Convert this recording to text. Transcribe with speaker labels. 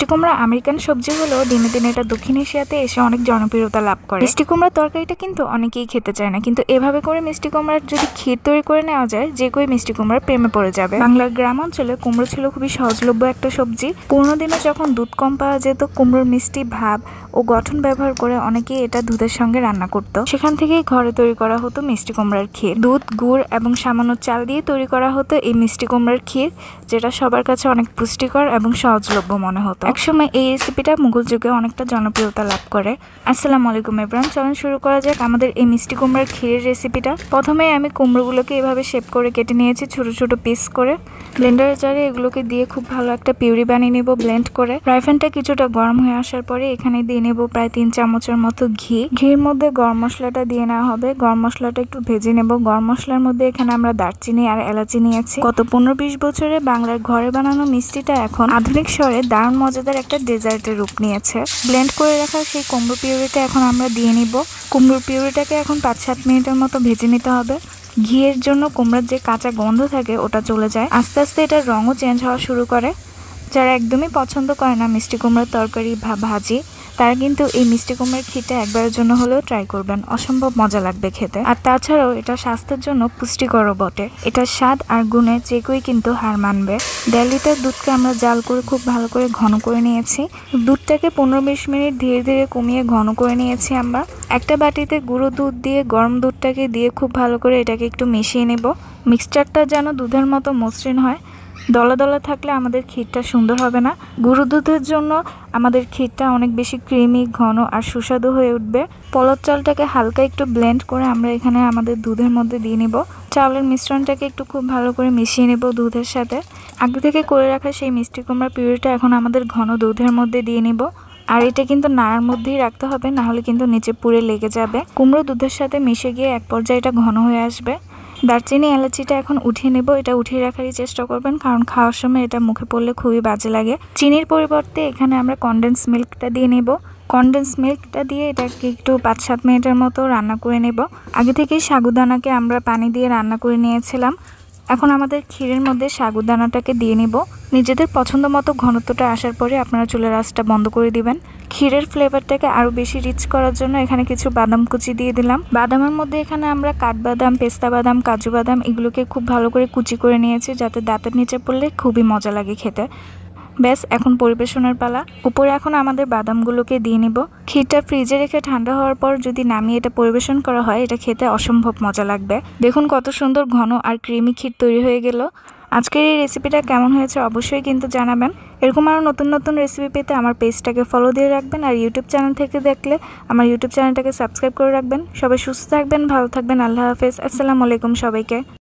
Speaker 1: মিষ্টি কুমড়া আমেরিকান সবজি হলেও দিনে দিনে এটা দক্ষিণ এশিয়াতে এসে অনেক জনপ্রিয়তা লাভ করে। মিষ্টি কুমড়ার তরকারিটা কিন্তু অনেকেই খেতে চায় না, কিন্তু এভাবে করে মিষ্টি কুমড়ার যদি ক্ষীর তৈরি করে নেওয়া যায়, যে কেউ মিষ্টি কুমড়ার প্রেমে পড়ে যাবে। বাংলার গ্রাম অঞ্চলে কুমড়ো ছিল খুবই সহজলভ্য একটা সবজি। পুরোনো দিনে যখন দুধ কম পাওয়া যেত, কুমড়োর মিষ্টি ভাব ও গঠন ব্যবহার করে অনেকেই এটা দুধের সঙ্গে রান্না করত। সেখান থেকেই ঘরে তৈরি করা হতো মিষ্টি কুমড়ার ক্ষীর। দুধ, গুড় এবং সামান্য চাল দিয়ে তৈরি করা হতো এই মিষ্টি কুমড়ার ক্ষীর, যেটা সবার কাছে অনেক পুষ্টিকর এবং সহজলভ্য মনে হতো। একসময় এই রেসিপিটা মুঘল যুগে অনেকটা জনপ্রিয়তা লাভ করে। আসসালামু আলাইকুম এভরিওয়ান, চলুন শুরু করা যাক আমাদের এই মিষ্টি কুমড়ার ক্ষীরের রেসিপিটা। প্রথমে আমি কুমড়োগুলোকে এভাবে শেপ করে কেটে নিয়েছি ছোট ছোট পিস করে। ব্লেন্ডারের জারে এগুলোকে দিয়ে খুব ভালো একটা পিউরি বানিয়ে নেব ব্লেন্ড করে। ফ্রাই প্যানটা কিছুটা গরম হয়ে আসার পরে এখানে দিয়ে নেব প্রায় 3 চামচের মতো ঘি। ঘির মধ্যে গরম মশলাটা দিয়ে নেওয়া হবে। গরম মশলাটা একটু ভেজে নেব। গরম মশলার মধ্যে এখানে আমরা দারচিনি আর এলাচি নিয়েছি। গত 15-20 বছরে বাংলার ঘরে বানানো মিষ্টিটা এখন আধুনিক শহরে দারুণ মজাদার একটা ডেজার্টের রূপ নিয়েছে। ব্লেন্ড করে রাখা সেই কুমড়ো পিউরিটা এখন আমরা দিয়ে নিব। কুমড়োর পিউরিটাকে এখন 5-7 মিনিটের মতো ভেজে নিতে হবে। ঘিয়ের জন্য কুমড়ার যে কাঁচা গন্ধ থাকে ওটা চলে যায়। আস্তে আস্তে এটার রঙও চেঞ্জ হওয়া শুরু করে। যারা একদমই পছন্দ করে না মিষ্টি কুমড়ার তরকারি বা ভাজি, তারা কিন্তু এই মিষ্টি কুমড়ার ক্ষীরটা একবারের জন্য হলেও ট্রাই করবেন। অসম্ভব মজা লাগবে খেতে। আর তাছাড়াও এটা স্বাস্থ্যের জন্য পুষ্টিকরও বটে। এটার স্বাদ আর গুণে যে কেউই কিন্তু হার মানবে। 1.5 লিটার দুধকে আমরা জাল করে খুব ভালো করে ঘন করে নিয়েছি। দুধটাকে 15-20 মিনিট ধীরে ধীরে কমিয়ে ঘন করে নিয়েছি আমরা। একটা বাটিতে গুঁড়ো দুধ দিয়ে গরম দুধটাকে দিয়ে খুব ভালো করে এটাকে একটু মিশিয়ে নেব। মিক্সচারটা যেন দুধের মতো মসৃণ হয়। দলা দলা থাকলে আমাদের ক্ষীরটা সুন্দর হবে না। গুঁড়ো দুধের জন্য আমাদের ক্ষীরটা অনেক বেশি ক্রিমি, ঘন আর সুস্বাদু হয়ে উঠবে। পলক চালটাকে হালকা একটু ব্লেন্ড করে আমরা এখানে আমাদের দুধের মধ্যে দিয়ে নিব। চাউলের মিশ্রণটাকে একটু খুব ভালো করে মিশিয়ে নেব দুধের সাথে। আগে থেকে করে রাখা সেই মিষ্টি কুমড়ার পিউরিটা এখন আমাদের ঘন দুধের মধ্যে দিয়ে নিব। আর এটা কিন্তু নাড়ার মধ্যেই রাখতে হবে, না হলে কিন্তু নিচে পুড়ে লেগে যাবে। কুমড়ো দুধের সাথে মিশে গিয়ে এক পর্যায়ে এটা ঘন হয়ে আসবে। দারচিনি এলাচিটা এখন উঠিয়ে নেব। এটা উঠিয়ে রাখারই চেষ্টা করবেন, কারণ খাওয়ার সময় এটা মুখে পড়লে খুবই বাজে লাগে। চিনির পরিবর্তে এখানে আমরা কনডেন্স মিল্কটা দিয়ে নেব। কনডেন্স মিল্কটা দিয়ে এটাকে একটু 5-7 মিনিটের মতো রান্না করে নেব। আগে থেকেই সাগুদানাকে আমরা পানি দিয়ে রান্না করে নিয়েছিলাম। এখন আমাদের ক্ষীরের মধ্যে সাগুদানাটাকে দিয়ে নিব। নিজেদের পছন্দ মতো ঘনত্বটা আসার পরে আপনারা চুলার আঁচটা বন্ধ করে দিবেন। ক্ষীরের ফ্লেভারটাকে আরও বেশি রিচ করার জন্য এখানে কিছু বাদাম কুচি দিয়ে দিলাম। বাদামের মধ্যে এখানে আমরা কাঠবাদাম, পেস্তা বাদাম, কাজু বাদাম এগুলোকে খুব ভালো করে কুচি করে নিয়েছি, যাতে দাঁতের নিচে পড়লে খুবই মজা লাগে খেতে। ব্যাস, এখন পরিবেশনের পালা। উপরে এখন আমাদের বাদামগুলোকে দিয়ে নিব। ক্ষীরটা ফ্রিজে রেখে ঠান্ডা হওয়ার পর যদি নামিয়ে এটা পরিবেশন করা হয়, এটা খেতে অসম্ভব মজা লাগবে। দেখুন কত সুন্দর ঘন আর ক্রিমি ক্ষীর তৈরি হয়ে গেল। আজকের এই রেসিপিটা কেমন হয়েছে অবশ্যই কিন্তু জানাবেন। এরকম আরও নতুন নতুন রেসিপি পেতে আমার পেজটাকে ফলো দিয়ে রাখবেন। আর ইউটিউব চ্যানেল থেকে দেখলে আমার ইউটিউব চ্যানেলটাকে সাবস্ক্রাইব করে রাখবেন। সবাই সুস্থ থাকবেন, ভালো থাকবেন। আল্লাহ হাফেজ। আসসালামু আলাইকুম সবাইকে।